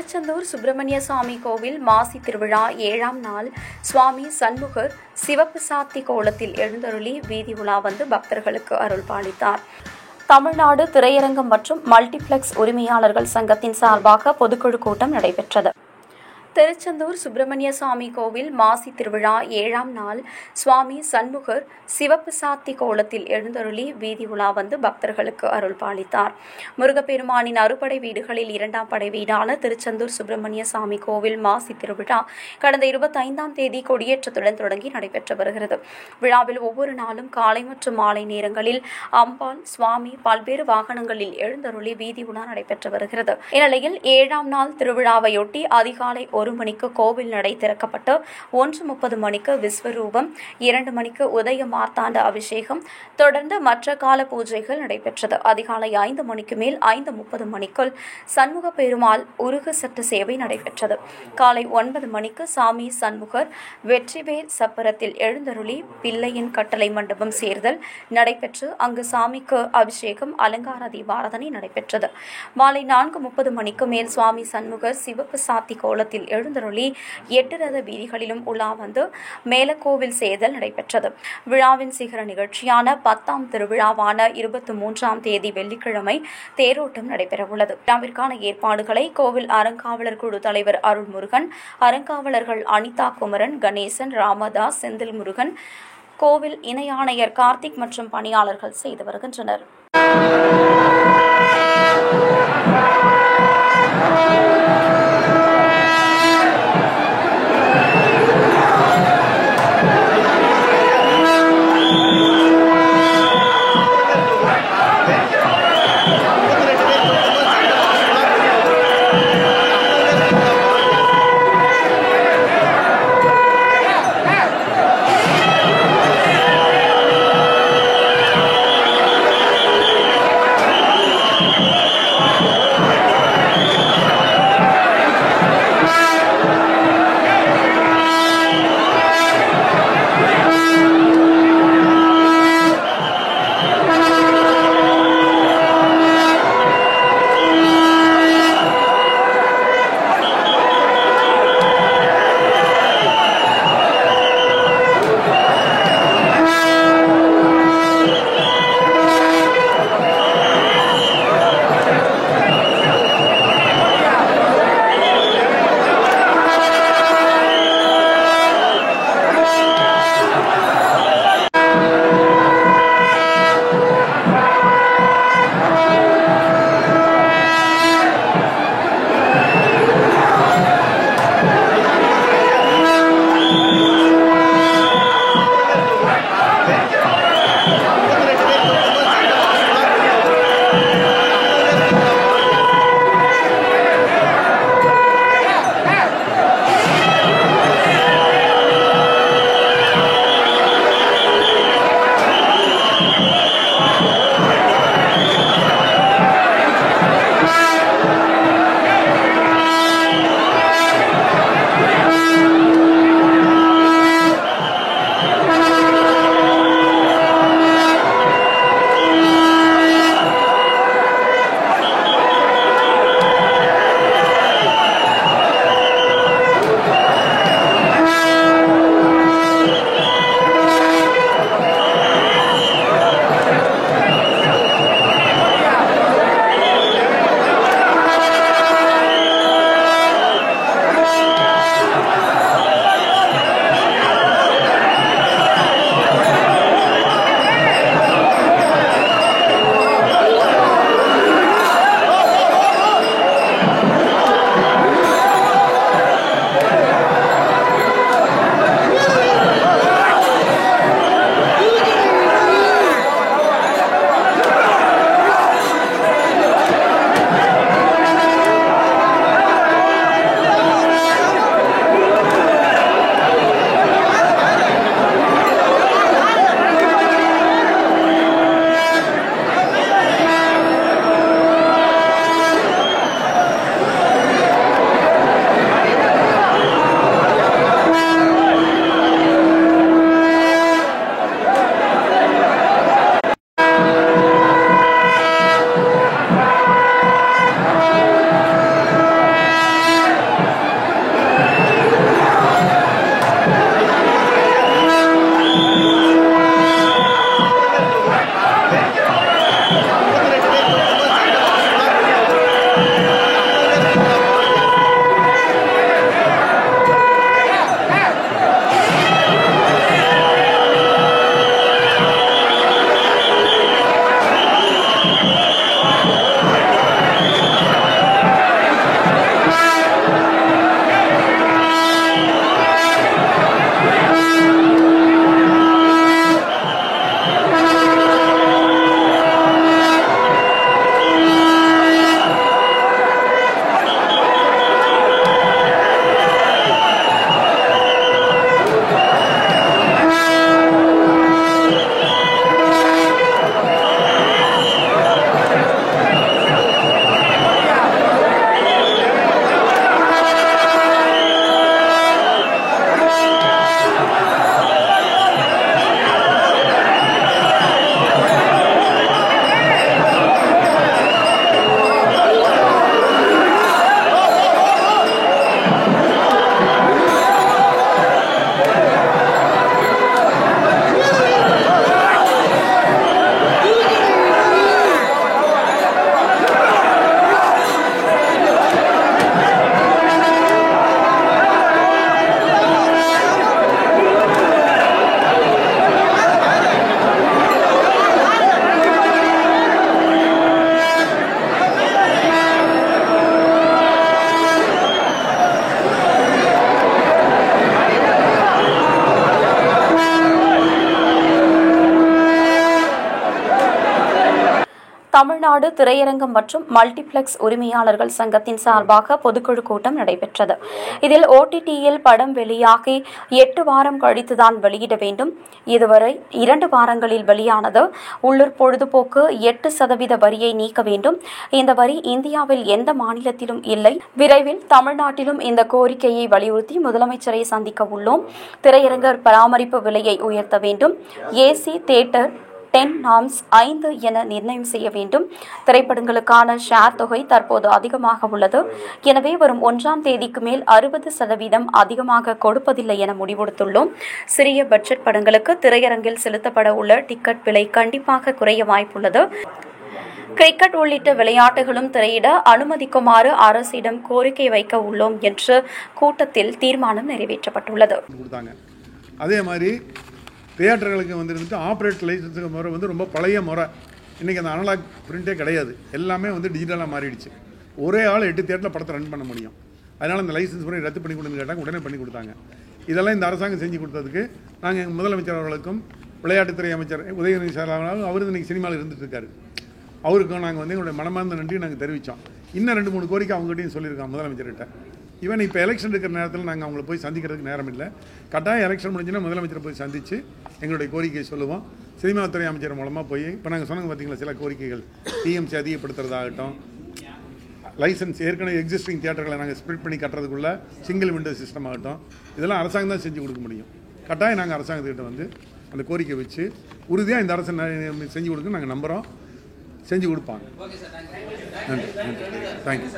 திருச்செந்தூர் சுப்பிரமணிய சுவாமி கோவில் மாசி திருவிழா 7ஆம் நாள் சுவாமி சண்முகர் சிவப்பு சாத்தி கோலத்தில் எழுந்தருளி வீதி உலா வந்து பக்தர்களுக்கு அருள் பாலித்தார். தமிழ்நாடு திரையரங்கம் மற்றும் மல்டிப்ளெக்ஸ் உரிமையாளர்கள் சங்கத்தின் சார்பாக பொதுக்குழு கூட்டம் நடைபெற்றது. திருச்செந்தூர் சுப்பிரமணிய சுவாமி கோவில் மாசி திருவிழா 7ஆம் நாள் சுவாமி சண்முகர் சிவப்பு சாத்தி கோலத்தில் எழுந்தருளி வீதி உலா வந்து பக்தர்களுக்கு அருள் பாலித்தார். முருகப்பெருமானின் அறுபடை வீடுகளில் 2ஆம் படை வீடான திருச்செந்தூர் சுப்பிரமணிய சுவாமி கோவில் மாசி திருவிழா கடந்த 25ஆம் தேதி கொடியேற்றத்துடன் தொடங்கி நடைபெற்று வருகிறது. விழாவில் ஒவ்வொரு நாளும் காலை மற்றும் மாலை நேரங்களில் அம்பாள் சுவாமி பல்வேறு வாகனங்களில் எழுந்தருளி வீதி உலா நடைபெற்று வருகிறது. இந்நிலையில் 7ஆம் நாள் திருவிழாவையொட்டி அதிகாலை 1 மணிக்கு கோவில் நடை திறக்கப்பட்டு 1:30 மணிக்கு விஸ்வரூபம், 2 மணிக்கு உதய மார்த்தாண்ட அபிஷேகம், தொடர்ந்து மற்ற கால பூஜைகள் நடைபெற்றது. அதிகாலை 5 மணிக்கு மேல் 5:30 மணிக்குள் சண்முக பெருமாள் உருகு சட்ட சேவை நடைபெற்றது. காலை 9 மணிக்கு சாமி சண்முகர் வெற்றிவேர் சப்பரத்தில் எழுந்தருளி பிள்ளையின் கட்டளை மண்டபம் சேர்தல் நடைபெற்று அங்கு சாமிக்கு அபிஷேகம், அலங்கார தீபாராதனை நடைபெற்றது. மாலை 4:30 மணிக்கு மேல் சுவாமி சண்முகர் சிவப்பு சாத்தி கோலத்தில் எழுந்தருளி 8 ரத வீதிகளிலும் உலா வந்து மேலக்கோவில் சேர்தல் நடைபெற்றது. விழாவின் சிகர நிகழ்ச்சியான 10ஆம் திருவிழாவான 23ஆம் தேதி வெள்ளிக்கிழமை தேரோட்டம் நடைபெறவுள்ளது. விழாவிற்கான ஏற்பாடுகளை கோவில் அறங்காவலர் குழு தலைவர் அருள்முருகன், அறங்காவலர்கள் அனிதா குமரன், கணேசன், ராமதாஸ், செந்தில் முருகன், கோவில் இணை ஆணையர் கார்த்திக் மற்றும் பணியாளர்கள் செய்து வருகின்றனர். தமிழ்நாடு திரையரங்கம் மற்றும் மல்டிபிளெக்ஸ் உரிமையாளர்கள் சங்கத்தின் சார்பாக பொதுக்குழு கூட்டம் நடைபெற்றது. இதில் OTT-யில் படம் வெளியாகி 8 வாரம் கழித்துதான் வெளியிட வேண்டும். இதுவரை 2 வாரங்களில் வெளியானது. உள்ளூர் பொழுதுபோக்கு 8% வரியை நீக்க வேண்டும். இந்த வரி இந்தியாவில் எந்த மாநிலத்திலும் இல்லை. விரைவில் தமிழ்நாட்டிலும் இந்த கோரிக்கையை வலியுறுத்தி முதலமைச்சரை சந்திக்க உள்ளோம். திரையரங்கர் பராமரிப்பு விலையை உயர்த்த வேண்டும். AC தியேட்டர் 10 நார்ம்ஸ் 5 என நிர்ணயம் செய்ய வேண்டும். திரைப்படங்களுக்கான ஷேர் தொகை தற்போது அதிகமாக உள்ளது. எனவே வரும் 1ஆம் தேதிக்கு மேல் 60% அதிகமாக கொடுப்பதில்லை என முடிவெடுத்துள்ளோம். சிறிய பட்ஜெட் படங்களுக்கு திரையரங்கில் செலுத்தப்பட உள்ள டிக்கெட் விலை கண்டிப்பாக குறைய வாய்ப்புள்ளது. கிரிக்கெட் உள்ளிட்ட விளையாட்டுகளும் திரையிட அனுமதிக்குமாறு அரசிடம் கோரிக்கை வைக்க உள்ளோம் என்று கூட்டத்தில் தீர்மானம் நிறைவேற்றப்பட்டுள்ளது. அதே மாதிரி தியேட்டர்களுக்கு வந்துட்டு ஆப்ரேட் லைசன்ஸுக்கு முறை ரொம்ப பழைய முறை. இன்றைக்கி அந்த அனலாக் பிரிண்டே கிடையாது. எல்லாமே டிஜிட்டலாக மாறிடுச்சு. ஒரே ஆள் 8 தியேட்டரில் படத்தை ரன் பண்ண முடியும். அதனால் அந்த லைசன்ஸ் முறை ரத்து பண்ணி கொடுன்னு கேட்டாங்க. உடனே பண்ணி கொடுத்தாங்க. இதெல்லாம் இந்த அரசாங்கம் செஞ்சு கொடுத்ததுக்கு நாங்கள் எங்கள் முதலமைச்சர் அவர்களுக்கும் விளையாட்டுத்துறை அமைச்சர் உதயநிதி சாராலும் அவர் இன்றைக்கி சினிமாவில் இருந்துட்டு இருக்காரு. அவருக்கும் நாங்கள் எங்களுடைய மனமார்ந்த நன்றி நாங்கள் தெரிவித்தோம். இன்னும் 2-3 கோரிக்கை அவங்ககிட்டையும் சொல்லியிருக்கோம் முதலமைச்சர்கிட்ட. ஈவன் இப்போ எலெக்ஷன் இருக்கிற நேரத்தில் நாங்கள் அவங்கள போய் சந்திக்கிறதுக்கு நேரம் இல்லை. கட்டாயம் எலெக்ஷன் முடிஞ்சுன்னா முதலமைச்சரை போய் சந்தித்து எங்களுடைய கோரிக்கையை சொல்லுவோம். சினிமாத்துறை அமைச்சர் மூலமாக போய் இப்போ நாங்கள் சொன்னாங்க பார்த்தீங்களா சில கோரிக்கைகள் TMC அதிகப்படுத்துறதாகட்டும், லைசன்ஸ் ஏற்கனவே எக்ஸிஸ்டிங் தியேட்டர்களை நாங்கள் ஸ்ப்ளிட் பண்ணி கட்டுறதுக்குள்ள சிங்கிள் விண்டோ சிஸ்டம் ஆகட்டும், இதெல்லாம் அரசாங்கம் தான் செஞ்சு கொடுக்க முடியும். கட்டாயம் நாங்கள் அரசாங்கத்துக்கிட்ட அந்த கோரிக்கை வச்சு உறுதியாக இந்த அரசு செஞ்சு கொடுக்க நாங்கள் நம்புகிறோம். செஞ்சு கொடுப்பாங்க. நன்றி. தேங்க்யூ.